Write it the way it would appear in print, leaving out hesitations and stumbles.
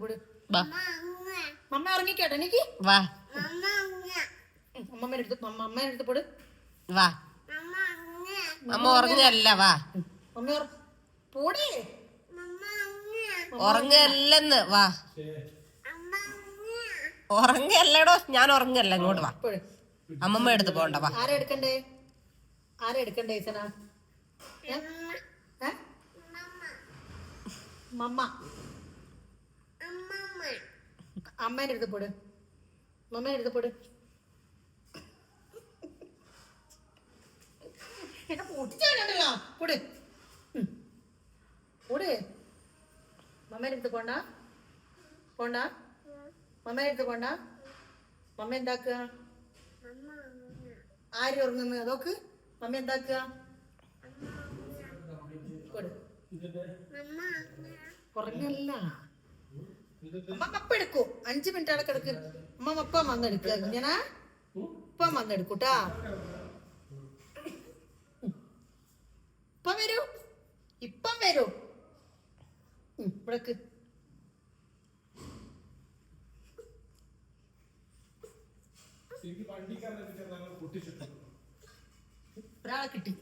പോട്. വാ മമ്മ ഇറങ്ങിക്കോട്ടെ എനിക്ക്. വാ അമ്മമ്മേടെ അടുത്ത് പോട്. വാ അമ്മ ഉറങ്ങല്ല. വാ മമ്മി പോടേ. ഉറങ്ങല്ലെന്ന്. വാ ഉറങ്ങല്ലടോ. ഞാൻ ഉറങ്ങല്ല. ഇങ്ങോട്ട് വാ. അമ്മമ്മ എടുത്ത് പോണ്ട. വാ. ആരാ എടുക്കണ്ടേ ഈസന? മമ്മ അമ്മേന്റെ അടുത്ത് പോട്. മമ്മേന്റെ അടുത്ത് പോട്. എന്നെ പൊട്ടിച്ചാണല്ലോ. പോട് പോട്. മമ്മേന്റെ അടുത്ത് പോണ്ട. മമ്മേന്റെ അടുത്ത് പോണ്ട. മമ്മ എന്താക്കുക? ആര് ഉറങ്ങുന്നു? അതൊക്കെ മമ്മ എന്താക്കുക? ഉറങ്ങല്ല. അമ്മ അപ്പ എടുക്കൂ. 5 മിനിറ്റ് അവിടെ കിടക്ക്. അമ്മ അപ്പം വന്നെടുക്കുക. ഞാൻ ഇപ്പം വന്നെടുക്കൂട്ടാ. ഇപ്പം വരൂ. ഇവിടക്ക് ഒരാളെ കിട്ടി.